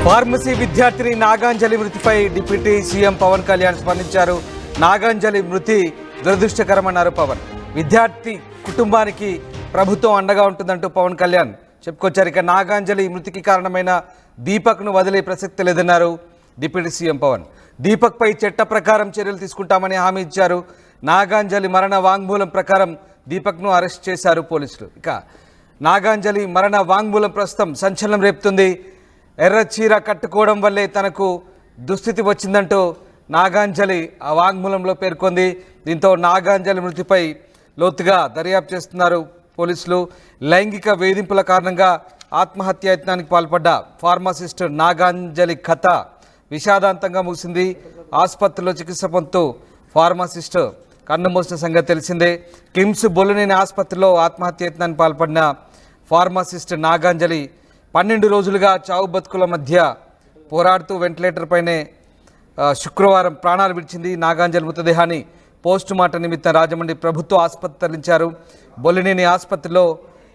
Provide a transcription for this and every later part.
Pharmacy విద్యార్థిని నాగాంజలి మృతిపై deputy CM Pawan Kalyan స్పందించారు. నాగాంజలి మృతి దురదృష్టకరమన్నారు పవన్. విద్యార్థి కుటుంబానికి ప్రభుత్వం అండగా ఉంటుందంటూ పవన్ కళ్యాణ్ చెప్పుకొచ్చారు. ఇక నాగాంజలి మృతికి కారణమైన దీపక్ను వదిలే ప్రసక్తి లేదన్నారు డిప్యూటీ సీఎం పవన్. దీపక్పై చట్ట ప్రకారం చర్యలు తీసుకుంటామని హామీ ఇచ్చారు. నాగాంజలి మరణ వాంగ్మూలం ప్రకారం దీపక్ను అరెస్ట్ చేశారు పోలీసులు. ఇక నాగాంజలి మరణ వాంగ్మూలం ప్రస్తుతం సంచలనం రేపుతుంది. ఎర్ర చీర కట్టుకోవడం వల్లే తనకు దుస్థితి వచ్చిందంటూ నాగాంజలి ఆ వాంగ్మూలంలో పేర్కొంది. దీంతో నాగాంజలి మృతిపై లోతుగా దర్యాప్తు చేస్తున్నారు పోలీసులు. లైంగిక వేధింపుల కారణంగా ఆత్మహత్యాయత్నానికి పాల్పడ్డ ఫార్మసిస్ట్ నాగాంజలి కథ విషాదాంతంగా ముగిసింది. ఆసుపత్రిలో చికిత్స పొందుతూ ఫార్మసిస్ట్ కన్నుమూసిన సంగతి తెలిసిందే. కిమ్స్ బొల్లునేని ఆసుపత్రిలో ఆత్మహత్యాయత్నానికి పాల్పడిన ఫార్మసిస్ట్ నాగాంజలి 12 రోజులుగా చావు బతుకుల మధ్య పోరాడుతూ వెంటిలేటర్ పైనే శుక్రవారం ప్రాణాలు విడిచింది. నాగాంజలి మృతదేహాన్ని పోస్ట్ మార్టం నిమిత్తం రాజమండ్రి ప్రభుత్వ ఆసుపత్రి తరలించారు. బొల్లినేని ఆసుపత్రిలో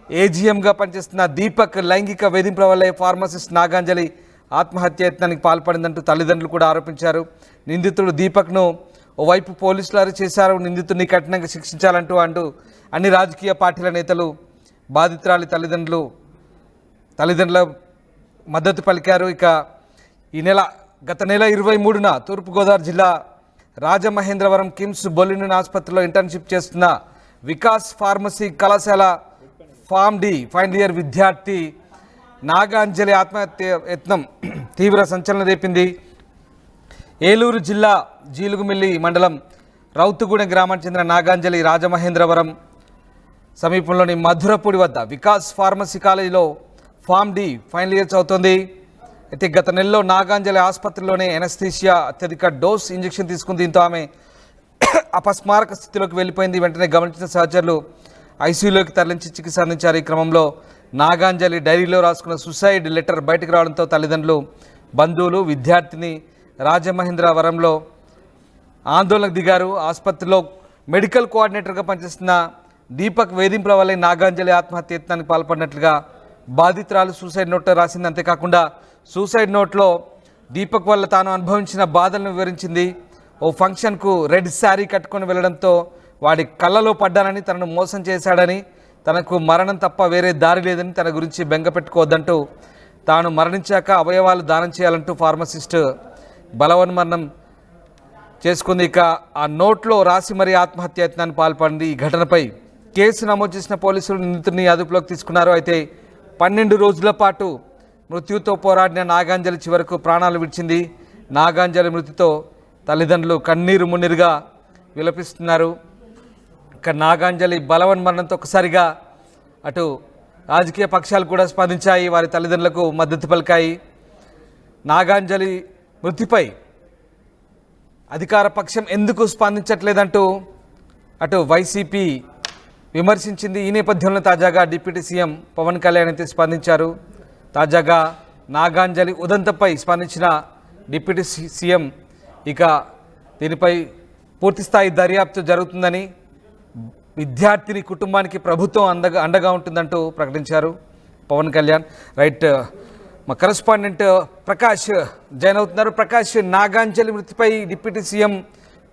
ఏజీఎంగా పనిచేస్తున్న దీపక్ లైంగిక వేధింపుల వల్లే ఫార్మసిస్ట్ నాగాంజలి ఆత్మహత్యాయత్నానికి పాల్పడిందంటూ తల్లిదండ్రులు కూడా ఆరోపించారు. నిందితుడు దీపక్ను ఓవైపు పోలీసులు అరెస్ట్ చేశారు. నిందితుడిని కఠినంగా శిక్షించాలంటూ అన్ని రాజకీయ పార్టీల నేతలు బాధితురాలి తల్లిదండ్రుల మద్దతు పలికారు. ఇక గత నెల 23న తూర్పుగోదావరి జిల్లా రాజమహేంద్రవరం కిమ్స్ బొల్లినేని ఆసుపత్రిలో ఇంటర్న్షిప్ చేస్తున్న వికాస్ ఫార్మసీ కళాశాల ఫామ్ డి ఫైనల్ ఇయర్ విద్యార్థి నాగాంజలి ఆత్మహత్య యత్నం తీవ్ర సంచలనం రేపింది. ఏలూరు జిల్లా జీలుగుమిల్లి మండలం రౌతుగూడెం గ్రామానికి చెందిన నాగాంజలి రాజమహేంద్రవరం సమీపంలోని మధురపూడి వద్ద వికాస్ ఫార్మసీ కాలేజీలో ఫామ్ డి ఫైనల్ ఇయర్ చదువుతోంది. అయితే గత నెలలో నాగాంజలి ఆసుపత్రిలోనే ఎనస్థీషియా అత్యధిక డోస్ ఇంజెక్షన్ తీసుకుంది. దీంతో ఆమె అపస్మారక స్థితిలోకి వెళ్ళిపోయింది. వెంటనే గమనించిన సహచరులు ఐసీయూలోకి తరలించి చికిత్స అందించారు. ఈ క్రమంలో నాగాంజలి డైరీలో రాసుకున్న సూసైడ్ లెటర్ బయటకు రావడంతో తల్లిదండ్రులు, బంధువులు విద్యార్థిని రాజమహేంద్రవరంలో ఆందోళనకు దిగారు. ఆసుపత్రిలో మెడికల్ కోఆర్డినేటర్గా పనిచేస్తున్న దీపక్ వేధింపుల వల్లే నాగాంజలి ఆత్మహత్యాయత్నానికి పాల్పడినట్లుగా బాధితురాలు సూసైడ్ నోట్లో రాసింది. అంతేకాకుండా సూసైడ్ నోట్లో దీపక్ వల్ల తాను అనుభవించిన బాధలను వివరించింది. ఓ ఫంక్షన్కు రెడ్ శారీ కట్టుకొని వెళ్లడంతో వాడి కళ్ళలో పడ్డానని, తనను మోసం చేశాడని, తనకు మరణం తప్ప వేరే దారి లేదని, తన గురించి బెంగ పెట్టుకోవద్దంటూ, తాను మరణించాక అవయవాలు దానం చేయాలంటూ ఫార్మసిస్ట్ బలవన్మరణం చేసుకుంది. ఇక ఆ నోట్లో రాసి మరీ ఆత్మహత్యాయత్నానికి పాల్పడింది. ఈ ఘటనపై కేసు నమోదు చేసిన పోలీసులు నిందితుడిని అదుపులోకి తీసుకున్నారు. అయితే 12 రోజుల పాటు మృత్యుతో పోరాడిన నాగాంజలి చివరకు ప్రాణాలు విడిచింది. నాగాంజలి మృతితో తల్లిదండ్రులు కన్నీరు మున్నీరుగా విలపిస్తున్నారు. ఇక నాగాంజలి బలవన్మరణంతో ఒకసారిగా అటు రాజకీయ పక్షాలు కూడా స్పందించాయి, వారి తల్లిదండ్రులకు మద్దతు పలికాయి. నాగాంజలి మృతిపై అధికార పక్షం ఎందుకు స్పందించట్లేదంటూ అటు వైసీపీ విమర్శించింది. ఈ నేపథ్యంలో తాజాగా డిప్యూటీ సీఎం పవన్ కళ్యాణ్ అయితే స్పందించారు. తాజాగా నాగాంజలి ఉదంతంపై స్పందించిన డిప్యూటీ సీఎం ఇక దీనిపై పూర్తిస్థాయి దర్యాప్తు జరుగుతుందని, విద్యార్థిని కుటుంబానికి ప్రభుత్వం అండగా ఉంటుందంటూ ప్రకటించారు పవన్ కళ్యాణ్. రైట్, మా కరెస్పాండెంట్ ప్రకాష్ జాయిన్ అవుతున్నారు. ప్రకాష్, నాగాంజలి మృతిపై డిప్యూటీ సీఎం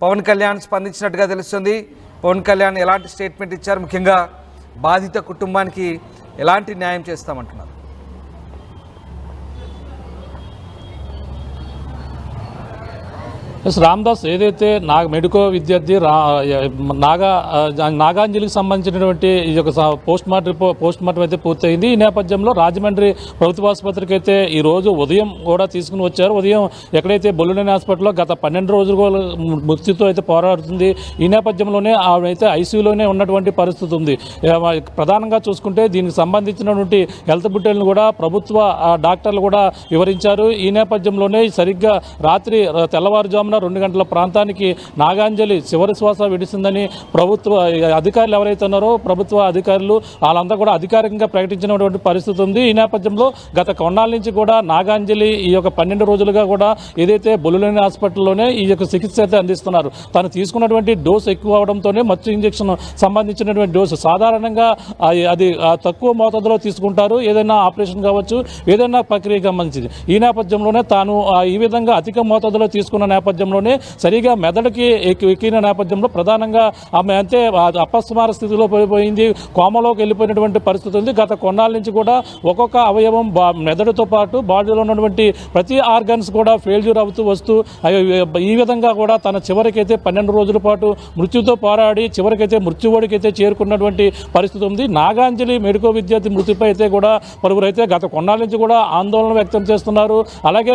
పవన్ కళ్యాణ్ స్పందించినట్టుగా తెలుస్తుంది. పవన్ కళ్యాణ్ ఎలాంటి స్టేట్మెంట్ ఇచ్చారు? ముఖ్యంగా బాధిత కుటుంబానికి ఎలాంటి న్యాయం చేస్తామంటున్నారు? రామ్దాస్, ఏదైతే మెడికో విద్యార్థి నాగాంజలికి సంబంధించినటువంటి ఈ యొక్క పోస్ట్ మార్టం అయితే పూర్తయింది. ఈ నేపథ్యంలో రాజమండ్రి ప్రభుత్వ ఆసుపత్రికి అయితే ఈరోజు ఉదయం కూడా తీసుకుని వచ్చారు. ఉదయం ఎక్కడైతే బొల్లునేని హాస్పిటల్లో గత 12 రోజులు మృత్యుతో అయితే పోరాడుతుంది. ఈ నేపథ్యంలోనే ఆవిడైతే ఐసీయూలోనే ఉన్నటువంటి పరిస్థితి ఉంది. ప్రధానంగా చూసుకుంటే దీనికి సంబంధించినటువంటి హెల్త్ బులెటిన్లు కూడా ప్రభుత్వ డాక్టర్లు కూడా వివరించారు. ఈ నేపథ్యంలోనే సరిగ్గా రాత్రి తెల్లవారుజామున తెల్లవారుజామున 2 గంటల ప్రాంతానికి నాగాంజలి చివరి శ్వాస విడిసిందని ప్రభుత్వ అధికారులు ఎవరైతే ఉన్నారో ప్రభుత్వ అధికారులు వాళ్ళంతా కూడా అధికారికంగా ప్రకటించినటువంటి పరిస్థితి ఉంది. ఈ నేపథ్యంలో గత కొన్నాళ్ళ నుంచి కూడా నాగాంజలి ఈ యొక్క 12 రోజులుగా కూడా ఏదైతే బొల్లులేని హాస్పిటల్లోనే ఈ యొక్క చికిత్స అయితే అందిస్తున్నారు. తను తీసుకున్నటువంటి డోసు ఎక్కువ అవడంతోనే మత్తు ఇంజెక్షన్ సంబంధించినటువంటి డోసు సాధారణంగా అది తక్కువ మోతాదులో తీసుకుంటారు. ఏదైనా ఆపరేషన్ కావచ్చు, ఏదైనా ప్రక్రియకి సంబంధించింది. ఈ నేపథ్యంలోనే తాను ఈ విధంగా అధిక మోతాదులో తీసుకున్న నేపథ్యంలోనే సరిగా మెదడుకి ఎక్కిన నేపథ్యంలో ప్రధానంగా ఆమె అంతే అపస్మార స్థితిలో పోయింది, కోమలోకి వెళ్ళిపోయినటువంటి పరిస్థితి ఉంది. గత కొన్నాళ్ళ నుంచి కూడా ఒక్కొక్క అవయవం మెదడుతో పాటు బాడీలో ఉన్నటువంటి ప్రతి ఆర్గన్స్ కూడా ఫెయిల్యూర్ అవుతూ వస్తూ ఈ విధంగా కూడా తన చివరికైతే 12 రోజుల పాటు మృత్యుతో పోరాడి చివరికైతే మృత్యువుడికైతే చేరుకున్నటువంటి పరిస్థితి ఉంది. నాగాంజలి మెడికో విద్యార్థి మృతిపై అయితే కూడా పలువురైతే గత కొన్నాళ్ళ నుంచి కూడా ఆందోళన వ్యక్తం చేస్తున్నారు. అలాగే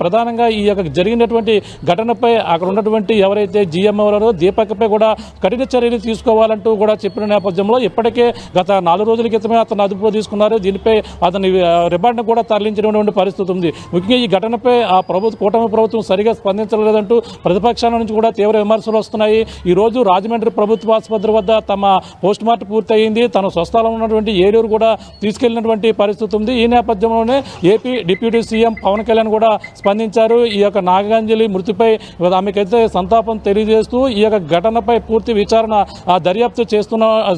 ప్రధానంగా ఈ యొక్క జరిగినటువంటి ఘటనపై అక్కడ ఉన్నటువంటి ఎవరైతే జీఎం ఎవరో దీపక్పై కూడా కఠిన చర్యలు తీసుకోవాలంటూ కూడా చెప్పిన నేపథ్యంలో ఇప్పటికే గత 4 రోజుల క్రితమే అతను అదుపులో తీసుకున్నారు. దీనిపై అతని రిమాండ్ కూడా తరలించినటువంటి పరిస్థితి ఉంది. ముఖ్యంగా ఈ ఘటనపై కూటమి ప్రభుత్వం సరిగా స్పందించలేదంటూ ప్రతిపక్షాల నుంచి కూడా తీవ్ర విమర్శలు వస్తున్నాయి. ఈ రోజు రాజమండ్రి ప్రభుత్వ ఆసుపత్రి వద్ద తమ పోస్ట్ మార్టం పూర్తయింది. తన స్వస్థలం ఉన్నటువంటి ఏలూరు కూడా తీసుకెళ్లినటువంటి పరిస్థితి ఉంది. ఈ నేపథ్యంలోనే AP deputy CM Pawan Kalyan కూడా స్పందించారు. ఈ యొక్క నాగాంజలి మృతిపై ఆమెకైతే సంతాపం తెలియజేస్తూ ఈ యొక్క ఘటనపై పూర్తి విచారణ దర్యాప్తు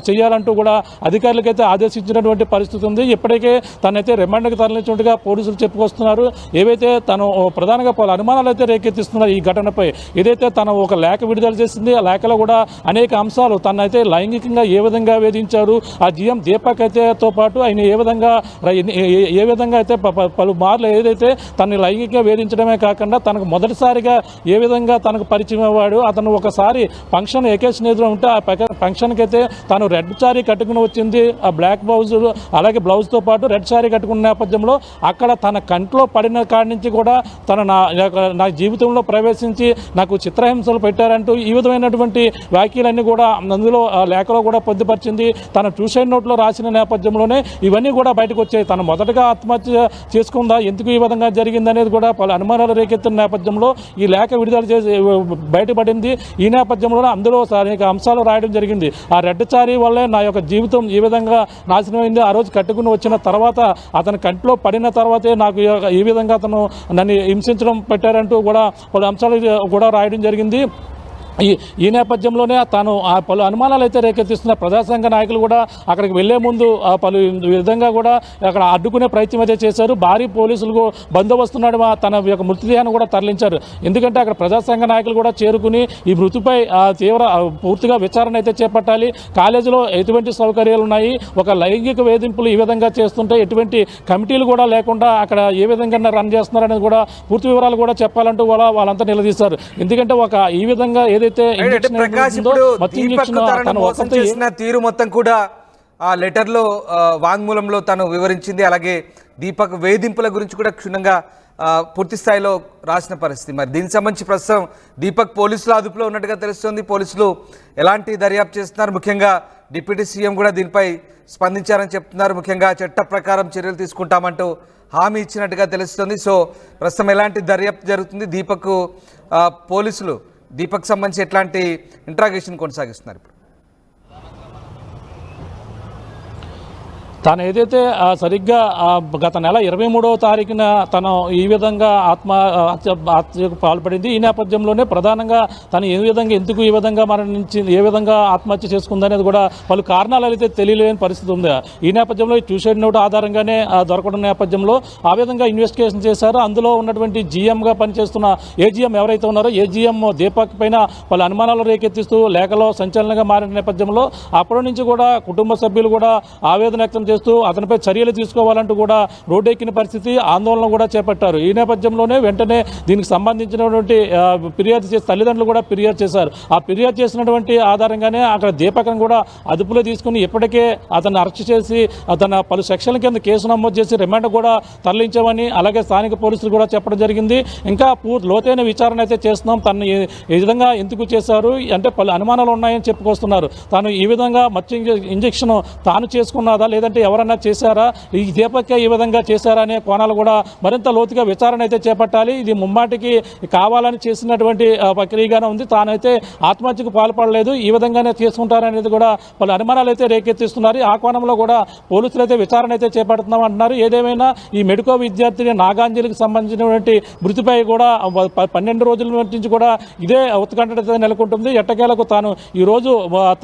చేయాలంటూ కూడా అధికారులకైతే ఆదేశించినటువంటి పరిస్థితి ఉంది. ఇప్పటికే తనైతే రిమాండ్కి తరలించినట్టుగా పోలీసులు చెప్పుకొస్తున్నారు. ఏవైతే తను ప్రధానంగా పలు అనుమానాలు అయితే రేకెత్తిస్తున్నారు ఈ ఘటనపై. ఏదైతే తను ఒక లేఖ విడుదల చేసింది, ఆ లేఖలో కూడా అనేక అంశాలు తనైతే లైంగికంగా ఏ విధంగా వేధించారు, ఆ జీఎం దీపక్ అయితేతో పాటు ఆయన ఏ విధంగా అయితే పలుమార్లు ఏదైతే తనని లైంగికంగా వేధించడమే కాకుండా తనకు మొదటిసారిగా ఏ విధంగా తనకు పరిచయం అవ్వాడు. అతను ఒకసారి ఫంక్షన్ ఎకేషన్ ఎదురు ఉంటే ఆ ఫంక్షన్కి అయితే తను రెడ్ సారీ కట్టుకుని వచ్చింది, ఆ బ్లాక్ అలాగే బ్లౌజ్తో పాటు రెడ్ సారీ కట్టుకున్న నేపథ్యంలో అక్కడ తన కంట్లో పడిన కాడి నుంచి కూడా తన నా జీవితంలో ప్రవేశించి నాకు చిత్రహింసలు పెట్టారంటూ ఈ విధమైనటువంటి వ్యాఖ్యలన్నీ కూడా అందులో లేఖలో కూడా పొందుపరిచింది. తన సూసైడ్ నోట్లో రాసిన నేపథ్యంలోనే ఇవన్నీ కూడా బయటకు వచ్చాయి. తను మొదటగా ఆత్మహత్య చేసుకుందా, ఎందుకు ఈ విధంగా జరిగిందనేది కూడా పలు అనుమానాలు రేకెత్తిన నేపథ్యంలో ఈ లేఖ విడుదల చేసి బయటపడింది. ఈ నేపథ్యంలోనే అందులో అనేక అంశాలు రాయడం జరిగింది. ఆ రెడ్ చారీ వల్లే నా యొక్క జీవితం ఈ విధంగా నాశనమైంది. ఆ రోజు కట్టుకుని వచ్చిన తర్వాత అతని కంట్లో పడిన తర్వాతే నాకు ఈ విధంగా అతను నన్ను హింసించడం పెట్టారంటూ కూడా పలు అంశాలు కూడా రాయడం జరిగింది. ఈ నేపథ్యంలోనే తాను పలు అనుమానాలు అయితే రేకెత్తిస్తున్న ప్రజాసంఘ నాయకులు కూడా అక్కడికి వెళ్లే ముందు పలు విధంగా కూడా అక్కడ అడ్డుకునే ప్రయత్నం అయితే చేశారు. భారీ పోలీసులు బందోబస్తు నడుమ తన యొక్క మృతదేహాన్ని కూడా తరలించారు. ఎందుకంటే అక్కడ ప్రజాసంఘ నాయకులు కూడా చేరుకుని ఈ మృతిపై పూర్తిగా విచారణ అయితే చేపట్టాలి. కాలేజీలో ఎటువంటి సౌకర్యాలు ఉన్నాయి, ఒక లైంగిక వేధింపులు ఈ విధంగా చేస్తుంటే ఎటువంటి కమిటీలు కూడా లేకుండా అక్కడ ఏ విధంగా రన్ చేస్తున్నారు అనేది కూడా పూర్తి వివరాలు కూడా చెప్పాలంటూ కూడా వాళ్ళంతా నిలదీశారు. ఎందుకంటే ఈ విధంగా ప్రకాష్ ఇప్పుడు దీపక్ తనను మోసం చేసిన తీరు మొత్తం కూడా ఆ లెటర్లో వాంగ్మూలంలో తను వివరించింది. అలాగే దీపక్ వేధింపుల గురించి కూడా క్షుణ్ణంగా పూర్తి స్థాయిలో రాసిన పరిస్థితి. మరి దీనికి సంబంధించి ప్రస్తుతం దీపక్ పోలీసుల అదుపులో ఉన్నట్టుగా తెలుస్తోంది. పోలీసులు ఎలాంటి దర్యాప్తు చేస్తున్నారు, ముఖ్యంగా డిప్యూటీ సీఎం కూడా దీనిపై స్పందించారని చెప్తున్నారు. ముఖ్యంగా చట్ట ప్రకారం చర్యలు తీసుకుంటామంటూ హామీ ఇచ్చినట్టుగా తెలుస్తుంది. సో ప్రస్తుతం ఎలాంటి దర్యాప్తు జరుగుతుంది, పోలీసులు దీపక్ సంబంధించి ఎట్లాంటి ఇంట్రాగేషన్ కొనసాగిస్తున్నారు? ఇప్పుడు తాను ఏదైతే సరిగ్గా గత నెల 23వ తారీఖున తను ఈ విధంగా ఆత్మహత్యకు పాల్పడింది. ఈ నేపథ్యంలోనే ప్రధానంగా తను ఎందుకు ఈ విధంగా మరణించింది, ఏ విధంగా ఆత్మహత్య చేసుకుందనేది కూడా పలు కారణాలు అయితే తెలియలేని పరిస్థితి ఉంది. ఈ నేపథ్యంలో సూసైడ్ నోట్ ఆధారంగానే దొరకడం నేపథ్యంలో ఆ విధంగా ఇన్వెస్టిగేషన్ చేశారు. అందులో ఉన్నటువంటి జీఎంగా పనిచేస్తున్న ఏజీఎం ఎవరైతే ఉన్నారో ఏజీఎం దీపక్ పైన పలు అనుమానాలు రేకెత్తిస్తూ లేఖలో సంచలనంగా మారిన నేపథ్యంలో అప్పటి నుంచి కూడా కుటుంబ సభ్యులు కూడా ఆవేదన వ్యక్తం చేస్తూ అతనిపై చర్యలు తీసుకోవాలంటూ కూడా రోడ్డెక్కిన పరిస్థితి, ఆందోళన కూడా చేపట్టారు. ఈ నేపథ్యంలోనే వెంటనే దీనికి సంబంధించినటువంటి ఫిర్యాదు చేసి తల్లిదండ్రులు కూడా ఫిర్యాదు చేశారు. ఆ ఫిర్యాదు చేసినటువంటి ఆధారంగానే అక్కడ దీపకం కూడా అదుపులో తీసుకుని ఇప్పటికే అతన్ని అరెస్ట్ చేసి అతను పలు సెక్షన్ల కింద కేసు నమోదు చేసి రిమాండ్ కూడా తరలించామని అలాగే స్థానిక పోలీసులు కూడా చెప్పడం జరిగింది. ఇంకా లోతైన విచారణ అయితే చేస్తున్నాం, తను ఈ విధంగా ఎందుకు చేశారు అంటే పలు అనుమానాలు ఉన్నాయని చెప్పుకొస్తున్నారు. తాను ఈ విధంగా మత్తు ఇంజెక్షన్ తాను చేసుకున్నదా లేదంటే ఎవరన్నా చేశారా, ఈ దీపక్కే ఈ విధంగా చేశారా అనే కోణాలు కూడా మరింత లోతుగా విచారణ అయితే చేపట్టాలి. ఇది ముమ్మాటికి కావాలని చేసినటువంటి ప్రక్రియగానే ఉంది. తానైతే ఆత్మహత్యకు పాల్పడలేదు, ఈ విధంగానే చేసుకుంటారనేది కూడా పలు అనుమానాలు అయితే రేకెత్తిస్తున్నారు. ఆ కోణంలో కూడా పోలీసులు అయితే విచారణ అయితే చేపడుతున్నాం అంటున్నారు. ఏదేమైనా ఈ మెడికో విద్యార్థిని నాగాంజలికి సంబంధించినటువంటి మృతిపై కూడా 12 రోజుల నుంచి కూడా ఇదే ఉత్కంఠ నెలకొంటుంది. ఎట్టకేలకు తాను ఈరోజు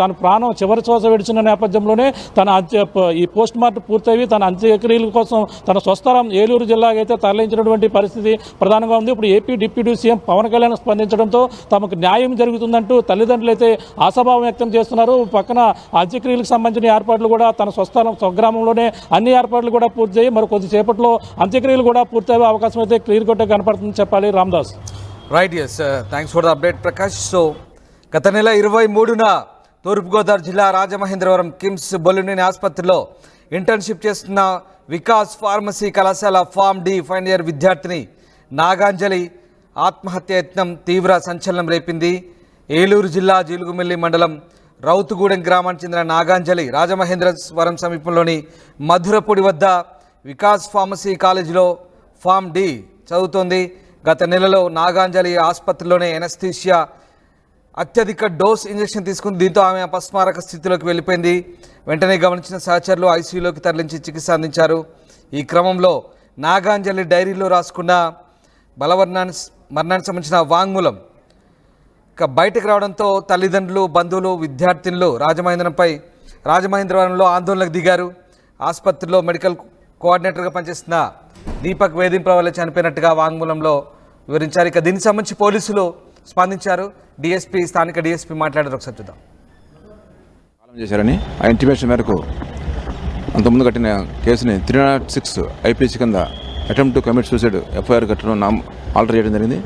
తన ప్రాణం చివరి శ్వాస విడిచిన నేపథ్యంలోనే ఈ పోస్ట్ మార్టం పూర్తయి తన అంత్యక్రియల కోసం తన స్వస్థలం ఏలూరు జిల్లాకి అయితే తరలించినటువంటి పరిస్థితి ప్రధానంగా ఉంది. ఇప్పుడు AP deputy CM Pawan Kalyan స్పందించడంతో తమకు న్యాయం జరుగుతుందంటూ తల్లిదండ్రులు అయితే ఆశాభావం వ్యక్తం చేస్తున్నారు. పక్కన అంత్యక్రియలకు సంబంధించిన ఏర్పాట్లు కూడా తన స్వస్థలం స్వగ్రామంలోనే అన్ని ఏర్పాట్లు కూడా పూర్తి చేయి మరి కొద్దిసేపట్లో అంత్యక్రియలు కూడా పూర్తయ్యే అవకాశం అయితే క్లియర్ కట్గా కనపడుతుంది చెప్పాలి. Ramdas. Right, yes, thanks for the update Prakash. So గత నెల 23న తూర్పుగోదావరి జిల్లా రాజమహేంద్రవరం కిమ్స్ బొలినేని ఆసుపత్రిలో ఇంటర్న్షిప్ చేస్తున్న వికాస్ ఫార్మసీ కళాశాల ఫామ్ డి ఫైనల్ ఇయర్ విద్యార్థిని నాగాంజలి ఆత్మహత్య యత్నం తీవ్ర సంచలనం రేపింది. ఏలూరు జిల్లా జీలుగుమిల్లి మండలం రౌతుగూడెం గ్రామానికి చెందిన నాగాంజలి రాజమహేంద్రవరం సమీపంలోని మధురపూడి వద్ద వికాస్ ఫార్మసీ కాలేజీలో ఫామ్ డి చదువుతోంది. గత నెలలో నాగాంజలి ఆసుపత్రిలోనే ఎనస్థీషియా అత్యధిక డోస్ ఇంజెక్షన్ తీసుకుంది. దీంతో ఆమె అపస్మారక స్థితిలోకి వెళ్ళిపోయింది. వెంటనే గమనించిన సహచరులు ఐసీయూలోకి తరలించి చికిత్స అందించారు. ఈ క్రమంలో నాగాంజలి డైరీలో రాసుకున్న మరణానికి సంబంధించిన వాంగ్మూలం బయటకు రావడంతో తల్లిదండ్రులు, బంధువులు, విద్యార్థినులు రాజమహేంద్రవరంలో ఆందోళనకు దిగారు. ఆసుపత్రిలో మెడికల్ కోఆర్డినేటర్గా పనిచేస్తున్న దీపక్ వేధింపుల వల్ల చనిపోయినట్టుగా వాంగ్మూలంలో వివరించారు. ఇక దీనికి సంబంధించి పోలీసులు స్పందించారు. స్థానిక డిఎస్పీ మాట్లాడారు. ఒకసారి చూద్దాం. చేశారని ఆ ఇంటిమేషన్ మేరకు అంతకుముందు కట్టిన కేసుని 306 ఐపీసీ కింద attempt to commit suicide FIR కట్టడం ఆల్టర్ చేయడం జరిగింది.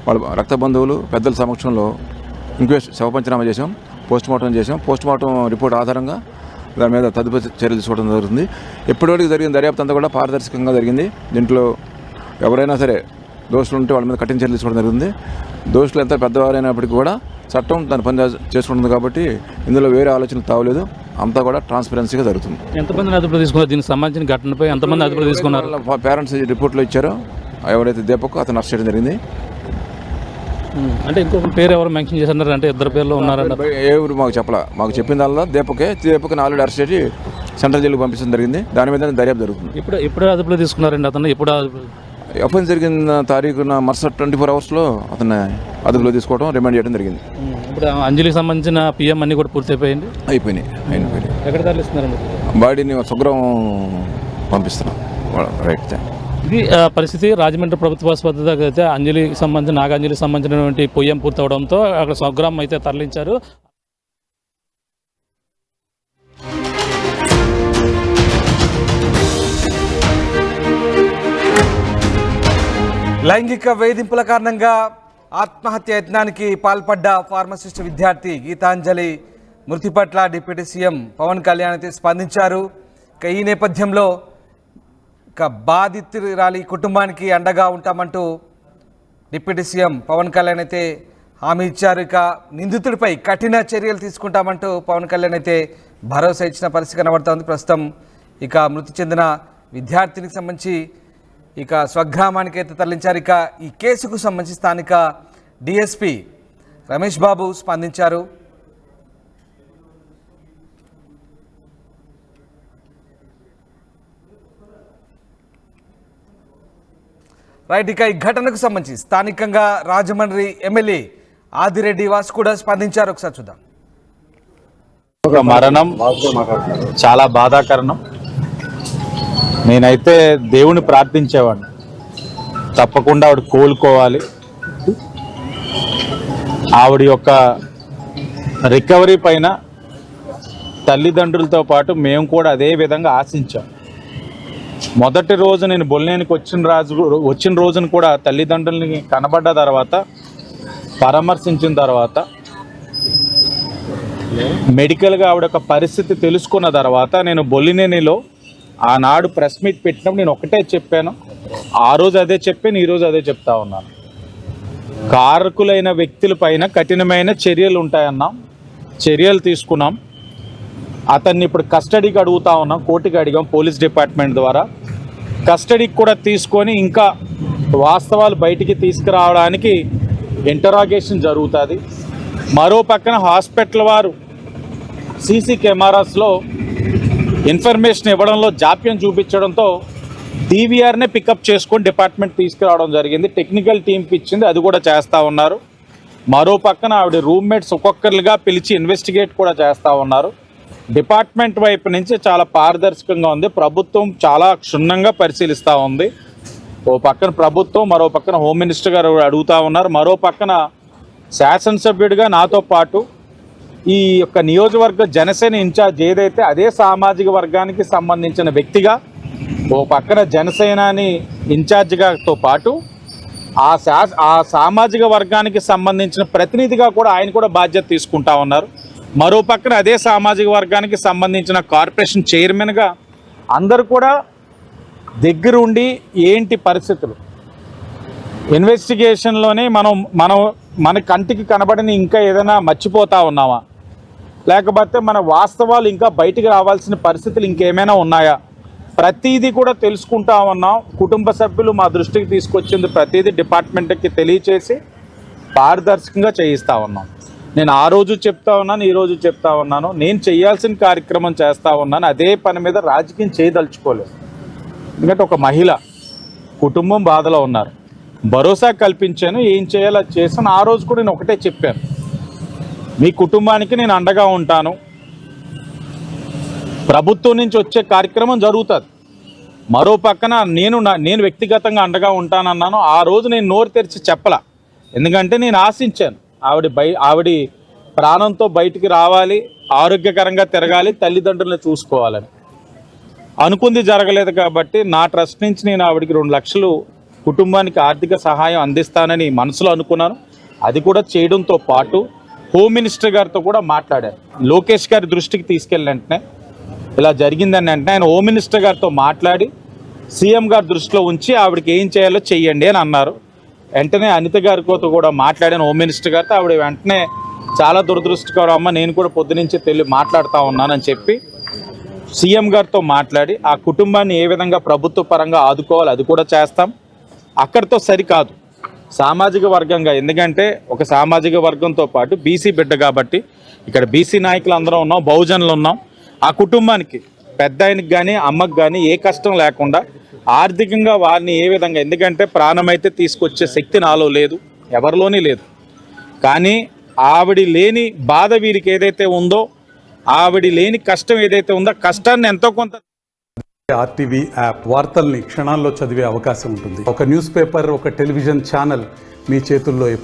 వాళ్ళ రక్త బంధువులు పెద్దల సమక్షంలో ఇంక్వెస్ట్ శవ పంచనామా చేసాం, పోస్ట్ మార్టం రిపోర్ట్ ఆధారంగా దాని మీద తదుపరి చర్యలు తీసుకోవడం జరుగుతుంది. ఇప్పటివరకు జరిగిన దర్యాప్తు అంతా కూడా పారదర్శకంగా జరిగింది. దీంట్లో ఎవరైనా సరే దోషులు ఉంటే వాళ్ళ మీద కఠిన చర్యలు తీసుకోవడం జరుగుతుంది. దోషులు ఎంత పెద్దవారైనప్పటికీ కూడా చట్టం దాని పని చేసుకుంటుంది కాబట్టి ఇందులో వేరే ఆలోచనలు తావలేదు. అంతా కూడా ట్రాన్స్పరెన్సీగా జరుగుతుంది. ఎంతమంది అదుపులో తీసుకున్నారు? దీనికి సంబంధించిన ఘటనపై ఎంతమంది అదుపులో తీసుకున్నారు? పేరెంట్స్ రిపోర్ట్లో ఇచ్చారో ఎవరైతే దీపక్ అతను అరెస్ట్ చేయడం జరిగింది. అంటే ఇంకొక పేరు ఎవరు మెన్షన్ చేస్తున్నారు? అంటే ఇద్దరు పేర్లు ఉన్నారంట. ఎవరు మాకు చెప్పాల. మాకు చెప్పిన దీపక్ని ఆల్రెడీ అరెస్ట్ చేసి సెంట్రల్ జైలుకు పంపించడం జరిగింది. దాని మీద దర్యాప్తు జరుగుతుంది. ఇప్పుడు అదుపులో తీసుకున్నారండి అతను? ఇప్పుడు అఫెన్స్ జరిగిన తారీఖున మరుసటి 24 అవర్స్లో అతన్ని అదుపులో తీసుకోవడం, రిమాండ్ చేయడం జరిగింది. ఇప్పుడు అంజలికి సంబంధించిన పిఎం అన్ని కూడా పూర్తి అయిపోయినాయి. ఎక్కడ తరలిస్తున్నారండి? బాడీని స్వగ్రామం పంపిస్తున్నాం. రైట్. ఇది పరిస్థితి. రాజమండ్రి ప్రభుత్వ ఆసుపత్రి దగ్గర అయితే నాగాంజలికి సంబంధించినటువంటి పొయ్యం పూర్తవడంతో అక్కడ స్వగ్రామం అయితే తరలించారు. లైంగిక వేధింపుల కారణంగా ఆత్మహత్య యత్నానికి పాల్పడ్డ ఫార్మసిస్ట్ విద్యార్థి గీతాంజలి మృతి పట్ల డిప్యూటీ సీఎం పవన్ కళ్యాణ్ అయితే స్పందించారు. ఈ నేపథ్యంలో బాధితురాలి కుటుంబానికి అండగా ఉంటామంటూ డిప్యూటీ సీఎం పవన్ కళ్యాణ్ అయితే హామీ ఇచ్చారు. ఇక నిందితుడిపై కఠిన చర్యలు తీసుకుంటామంటూ పవన్ కళ్యాణ్ అయితే భరోసా ఇచ్చిన పరిస్థితి కనబడుతోంది. ప్రస్తుతం ఇక మృతి చెందిన విద్యార్థినికి సంబంధించి స్వగ్రామానికి అయితే తరలించారు. ఈ కేసుకు సంబంధించి స్థానిక డిఎస్పీ రమేష్ బాబు స్పందించారు. రైట్. ఈ ఘటనకు సంబంధించి స్థానికంగా రాజమండ్రి ఎమ్మెల్యే ఆదిరెడ్డి వాసు కూడా స్పందించారు. ఒకసారి చూద్దాం. ఒక మరణం చాలా బాధాకరణం. నేనైతే దేవుని ప్రార్థించేవాడిని, తప్పకుండా ఆవిడ కోలుకోవాలి, ఆవిడ యొక్క రికవరీ పైన తల్లిదండ్రులతో పాటు మేము కూడా అదే విధంగా ఆశించాం. మొదటి రోజు నేను బొలినేనికి వచ్చిన రోజున కూడా తల్లిదండ్రులని కనబడ్డ తర్వాత, పరామర్శించిన తర్వాత, మెడికల్గా ఆవిడ యొక్క పరిస్థితి తెలుసుకున్న తర్వాత నేను బొలినేనిలో ఆనాడు ప్రెస్ మీట్ పెట్టినప్పుడు నేను ఒకటే చెప్పాను. ఆ రోజు అదే చెప్పాను, ఈరోజు అదే చెప్తా ఉన్నాను. కారకులైన వ్యక్తులపైన కఠినమైన చర్యలు ఉంటాయన్నాం, చర్యలు తీసుకున్నాం. అతన్ని ఇప్పుడు కస్టడీకి అడుగుతా ఉన్నాం, కోర్టుకి అడిగాం పోలీస్ డిపార్ట్మెంట్ ద్వారా. కస్టడీకి కూడా తీసుకొని ఇంకా వాస్తవాలు బయటికి తీసుకురావడానికి ఇంటరాగేషన్ జరుగుతుంది. మరో పక్కన హాస్పిటల్ వారు సీసీ కెమెరాస్లో ఇన్ఫర్మేషన్ ఇవ్వడంలో జాప్యం చూపించడంతో డీవీఆర్నే పికప్ చేసుకొని డిపార్ట్మెంట్ తీసుకురావడం జరిగింది. టెక్నికల్ టీంకి ఇచ్చింది, అది కూడా చేస్తూ ఉన్నారు. మరో పక్కన ఆవిడ రూమ్మేట్స్ ఒక్కొక్కరుగా పిలిచి ఇన్వెస్టిగేట్ కూడా చేస్తూ ఉన్నారు. డిపార్ట్మెంట్ వైపు నుంచి చాలా పారదర్శకంగా ఉంది. ప్రభుత్వం చాలా క్షుణ్ణంగా పరిశీలిస్తూ ఉంది. ఓ పక్కన ప్రభుత్వం, మరో పక్కన హోమ్ మినిస్టర్ గారు అడుగుతూ ఉన్నారు. మరో పక్కన శాసనసభ్యుడిగా నాతో పాటు ఈ యొక్క నియోజకవర్గ జనసేన ఇన్ఛార్జ్ ఏదైతే అదే సామాజిక వర్గానికి సంబంధించిన వ్యక్తిగా ఓ పక్కన జనసేనాని ఇన్ఛార్జిగాతో పాటు ఆ సామాజిక వర్గానికి సంబంధించిన ప్రతినిధిగా కూడా ఆయన కూడా బాధ్యత తీసుకుంటా ఉన్నారు. మరో పక్కన అదే సామాజిక వర్గానికి సంబంధించిన కార్పొరేషన్ చైర్మన్గా అందరూ కూడా దగ్గరుండి ఏంటి పరిస్థితులు, ఇన్వెస్టిగేషన్లోనే మన కంటికి కనబడిన ఇంకా ఏదైనా మర్చిపోతా ఉన్నామా, లేకపోతే మన వాస్తవాలు ఇంకా బయటికి రావాల్సిన పరిస్థితులు ఇంకేమైనా ఉన్నాయా, ప్రతిదీ కూడా తెలుసుకుంటా ఉన్నాం. కుటుంబ సభ్యులు మా దృష్టికి తీసుకొచ్చింది ప్రతిదీ డిపార్ట్మెంట్కి తెలియచేసి పారదర్శకంగా చేయిస్తూ ఉన్నాం. నేను ఆ రోజు చెప్తా ఉన్నాను, ఈరోజు చెప్తా ఉన్నాను, నేను చేయాల్సిన కార్యక్రమం చేస్తూ ఉన్నాను. అదే పని మీద రాజకీయం చేయదలుచుకోలేదు. ఎందుకంటే ఒక మహిళ కుటుంబం బాధలో ఉన్నారు, భరోసా కల్పించాను, ఏం చేయాలో అది చేశాను. ఆ రోజు కూడా నేను ఒకటే చెప్పాను, మీ కుటుంబానికి నేను అండగా ఉంటాను, ప్రభుత్వం నుంచి వచ్చే కార్యక్రమం జరుగుతుంది. మరో పక్కన నేను వ్యక్తిగతంగా అండగా ఉంటానన్నాను. ఆ రోజు నేను నోరు తెరిచి చెప్పలా, ఎందుకంటే నేను ఆశించాను ఆవిడ ప్రాణంతో బయటికి రావాలి, ఆరోగ్యకరంగా తిరగాలి, తల్లిదండ్రులను చూసుకోవాలని. అనుకుంది జరగలేదు కాబట్టి నా ట్రస్ట్ నుంచి నేను ఆవిడకి 2 లక్షలు కుటుంబానికి ఆర్థిక సహాయం అందిస్తానని మనసులో అనుకున్నాను. అది కూడా చేయడంతో పాటు హోమ్ మినిస్టర్ గారితో కూడా మాట్లాడారు. లోకేష్ గారి దృష్టికి తీసుకెళ్ళిన వెంటనే ఇలా జరిగిందని వెంటనే ఆయన హోమ్ మినిస్టర్ గారితో మాట్లాడి సీఎం గారి దృష్టిలో ఉంచి ఆవిడకి ఏం చేయాలో చెయ్యండి అని అన్నారు. వెంటనే అనిత గారితో కూడా మాట్లాడాను హోమ్ మినిస్టర్ గారితో. ఆవిడ వెంటనే చాలా దురదృష్టకరం అమ్మ, నేను కూడా పొద్దునుంచి మాట్లాడుతూ ఉన్నానని చెప్పి సీఎం గారితో మాట్లాడి ఆ కుటుంబాన్ని ఏ విధంగా ప్రభుత్వ పరంగా ఆదుకోవాలి అది కూడా చేస్తాం. అక్కడితో సరికాదు, సామాజిక వర్గంగా, ఎందుకంటే ఒక సామాజిక వర్గంతో పాటు బీసీ బిడ్డ కాబట్టి ఇక్కడ బీసీ నాయకులు అందరం ఉన్నాం, బహుజనులు ఉన్నాం. ఆ కుటుంబానికి పెద్ద ఆయనకి కానీ అమ్మకి కానీ ఏ కష్టం లేకుండా ఆర్థికంగా వారిని ఏ విధంగా, ఎందుకంటే ప్రాణమైతే తీసుకొచ్చే శక్తి నాలో లేదు, ఎవరిలోనే లేదు. కానీ ఆవిడ లేని బాధ వీరికి ఏదైతే ఉందో, ఆవిడ లేని కష్టం ఏదైతే ఉందో, కష్టాన్ని ఎంతో కొంత ఆర్టీవీ యాప్ వార్తల్ని క్షణాల్లో చదివే అవకాశం ఉంటుంది. ఒక న్యూస్ పేపర్, ఒక టెలివిజన్ ఛానల్ మీ చేతుల్లో ఎప్పుడు